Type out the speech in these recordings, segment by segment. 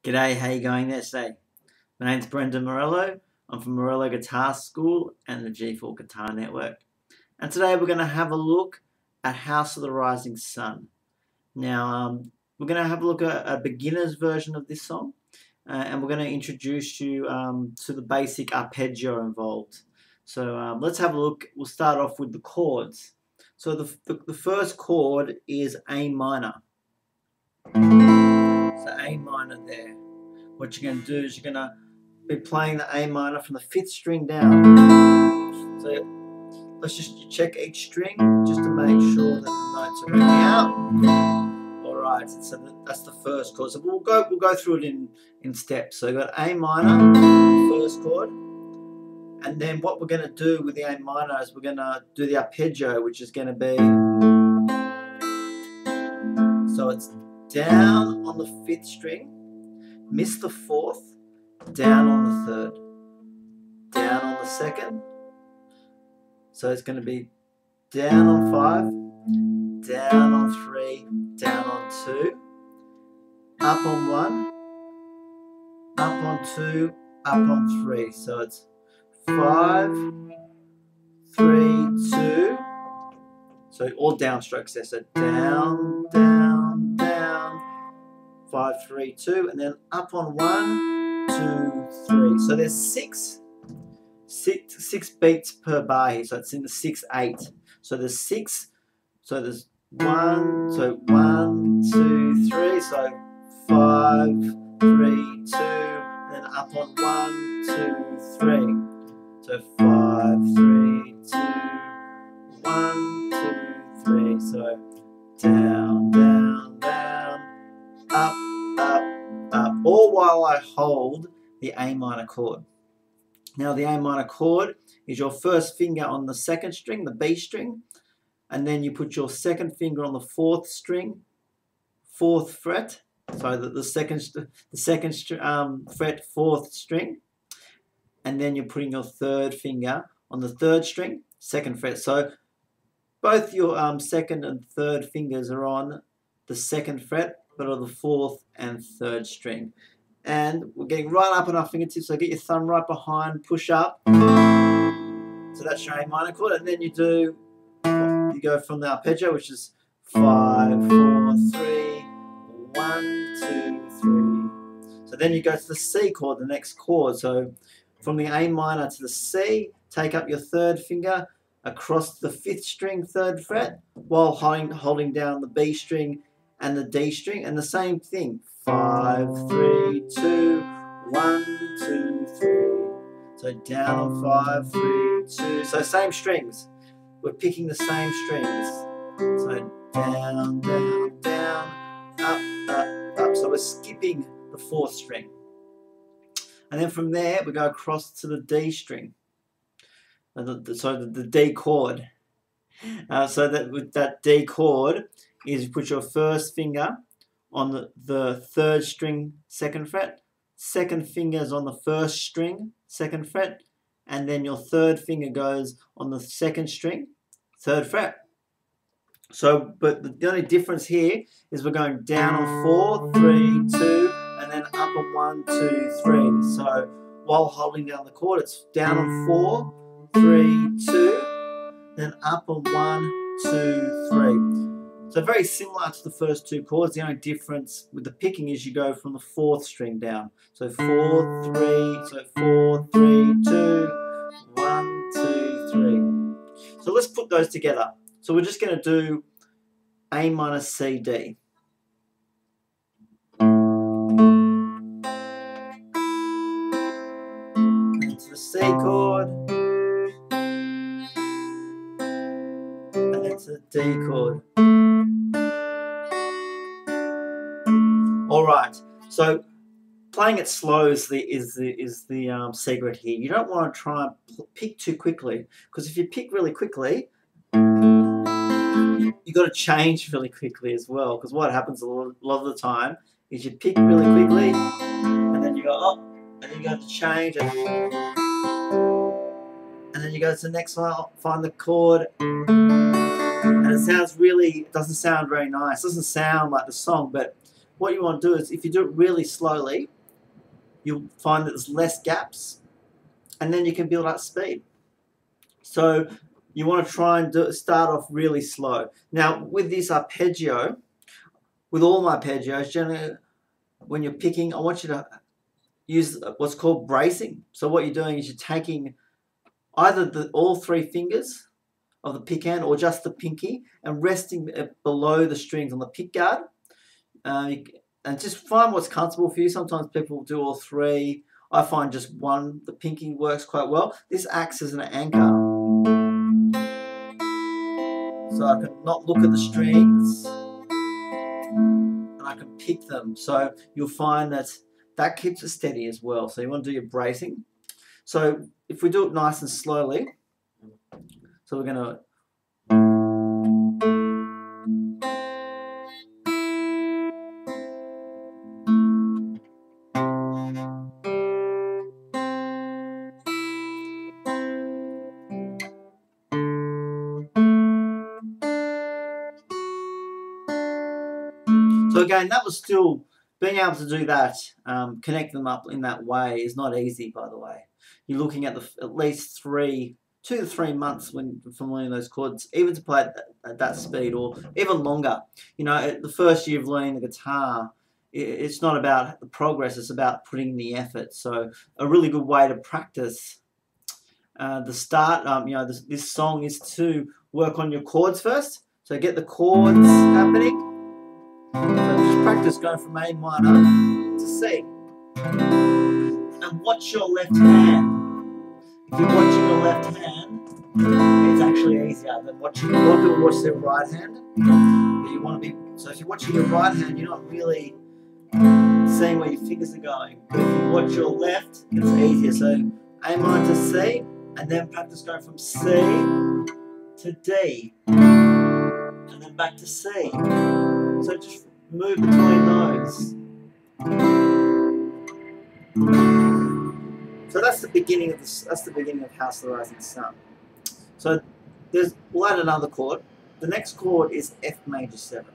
G'day, how you going there today? My name's Brendan Morello. I'm from Morello Guitar School and the G4 Guitar Network. And today we're going to have a look at House of the Rising Sun. Now, we're going to have a look at a beginner's version of this song, and we're going to introduce you to the basic arpeggio involved. So let's have a look. We'll start off with the chords. So the first chord is A minor. So A minor there. What you're going to do is you're going to be playing the A minor from the 5th string down. So let's just check each string just to make sure that the notes are ringing out. Alright, so that's the first chord. So we'll go through it in steps. So you've got A minor, first chord. And then what we're going to do with the A minor is we're going to do the arpeggio, which is going to be, so it's down on the 5th string, miss the 4th, down on the 3rd, down on the 2nd. So it's going to be down on 5, down on 3, down on 2, up on 1, up on 2, up on 3. So it's 5, 3, 2. So all down strokes there. So down, down, down, 5, 3, 2, and then up on 1, 2, 3. So there's six beats per bar here. So it's in the 6/8. So there's 6. So there's 1. So 1, 2, 3. So 5, 3, 2, and then up on 1, 2, 3. So 5, 3, 2, 1, 2, 3. So down, down, down, up, up, up, all while I hold the A minor chord. Now the A minor chord is your first finger on the 2nd string, the B string, and then you put your 2nd finger on the 4th string, 4th fret, so the second fret, 4th string, and then you're putting your 3rd finger on the 3rd string, 2nd fret. So both your 2nd and 3rd fingers are on the 2nd fret, but on the 4th and 3rd string. And we're getting right up on our fingertips, so get your thumb right behind, push up. So that's your A minor chord, and then you go from the arpeggio, which is 5, 4, 3, 1, 2, 3. So then you go to the C chord, the next chord. So from the A minor to the C, take up your 3rd finger across the 5th string, 3rd fret, while holding down the B string and the D string, and the same thing. 5, 3, 2, 1, 2, 3. So down on 5, 3, 2. So same strings. We're picking the same strings. So down, down, down, up, up, up. So we're skipping the 4th string. And then from there, we go across to the D string. So the D chord. So that with that D chord is you put your first finger on the 3rd string, 2nd fret, 2nd finger's on the 1st string, 2nd fret, and then your 3rd finger goes on the 2nd string, 3rd fret. So, but the only difference here is we're going down on 4, 3, 2, and then up on 1, 2, 3. So while holding down the chord, it's down on 4, 3, 2, then up on 1, 2, 3. So very similar to the first two chords. The only difference with the picking is you go from the 4th string down. So 4, 3, so 4, 3, 2, 1, 2, 3. So let's put those together. So we're just going to do A minor C D. Into the C chord. And then to the D chord. Alright, so playing it slow is the secret here. You don't want to try and pick too quickly, because if you pick really quickly, you've got to change really quickly as well, because what happens a lot of the time is you pick really quickly, and then you go, oh, and then you go to change, and then you go to the next one, find the chord, and it doesn't sound very nice. It doesn't sound like the song, but what you want to do is, if you do it really slowly, you'll find that there's less gaps, and then you can build up speed. So you want to try and start off really slow. Now with this arpeggio, with all my arpeggios, generally when you're picking, I want you to use what's called bracing. So what you're doing is you're taking either all 3 fingers of the pick hand or just the pinky and resting below the strings on the pick guard. And just find what's comfortable for you. Sometimes people do all 3. I find just one, the pinky, works quite well. This acts as an anchor. So I can not look at the strings and I can pick them. So you'll find that keeps it steady as well. So you want to do your bracing. So if we do it nice and slowly, so we're going to So again, that was still being able to do that, connect them up in that way is not easy, by the way. You're looking at at least 2 to 3 months from learning those chords, even to play at that speed, or even longer. You know, the first year of learning the guitar, it's not about the progress, it's about putting in the effort. So a really good way to practice the start, you know, this song is to work on your chords first. So get the chords happening. So just practice going from A minor to C. And watch your left hand. If you're watching your left hand, it's actually easier than watching. A lot of people watch their right hand. But you want to be, so if you're watching your right hand, you're not really seeing where your fingers are going. But if you watch your left, it's easier. So A minor to C, and then practice going from C to D, and then back to C. So just move between those. So that's the beginning of this. That's the beginning of House of the Rising Sun. So we'll add another chord. The next chord is F major 7.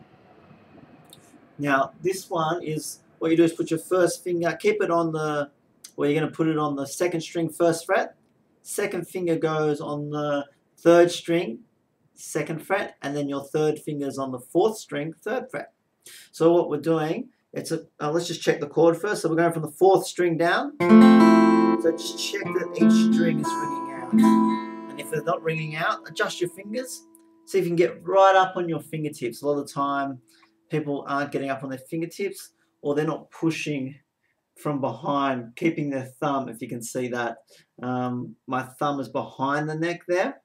Now this one is what you do is put your first finger, keep it on the, well, you're going to put it on the 2nd string 1st fret. 2nd finger goes on the 3rd string 2nd fret, and then your 3rd finger is on the 4th string 3rd fret. So what we're doing, let's just check the chord first. So we're going from the 4th string down. So just check that each string is ringing out. And if they're not ringing out, adjust your fingers. See if you can get right up on your fingertips. A lot of the time, people aren't getting up on their fingertips, or they're not pushing from behind, keeping their thumb, if you can see that. My thumb is behind the neck there.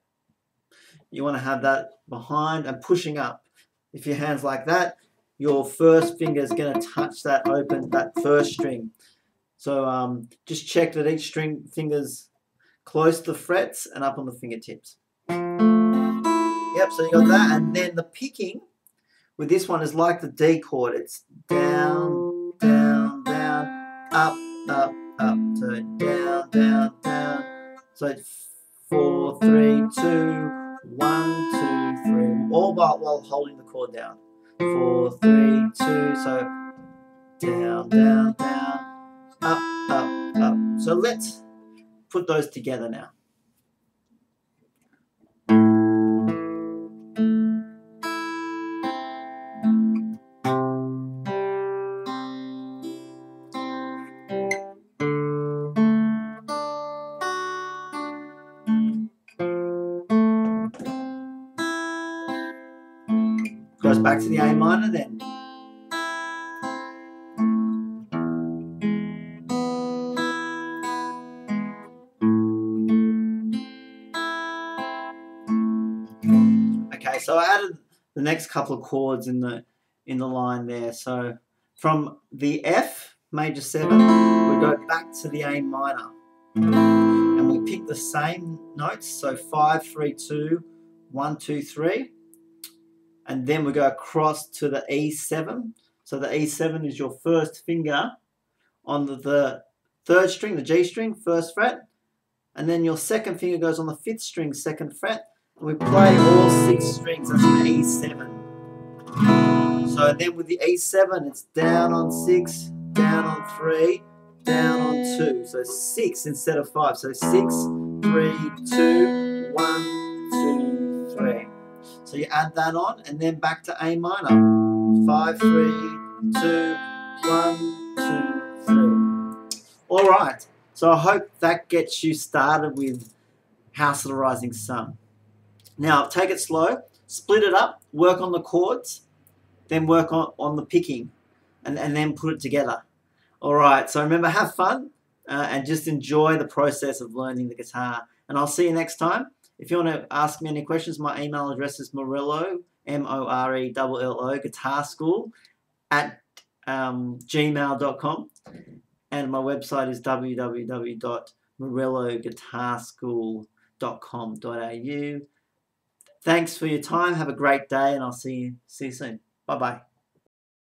You want to have that behind and pushing up. If your hand's like that, your first finger is going to touch that 1st string. So just check that each string finger's close to the frets and up on the fingertips. Yep, so you got that. And then the picking with this one is like the D chord. It's down, down, down, up, up, up. So down, down, down. So it's 4, 3, 2, 1, 2, 3. All while holding the chord down. 4, 3, 2. So down, down, down, up, up, up. So let's put those together now. Goes back to the A minor then. Okay, so I added the next couple of chords in the line there. So from the F major 7, we go back to the A minor, and we pick the same notes. So 5, 3, 2, 1, 2, 3. And then we go across to the E7. So the E7 is your first finger on the 3rd string, the G string, 1st fret. And then your 2nd finger goes on the 5th string, 2nd fret. And we play all 6 strings. That's an E7. So then with the E7, it's down on 6, down on 3, down on 2. So 6 instead of 5. So 6, 3, 2, 1, 2, 3. So you add that on and then back to A minor. 5, 3, 2, 1, 2, 3. All right. So I hope that gets you started with House of the Rising Sun. Now take it slow, split it up, work on the chords, then work on the picking, and then put it together. All right. So remember, have fun and just enjoy the process of learning the guitar. And I'll see you next time. If you want to ask me any questions, my email address is Morello, Morello, guitar school at gmail.com. And my website is www.morelloguitarschool.com.au. Thanks for your time. Have a great day, and I'll see you soon. Bye-bye.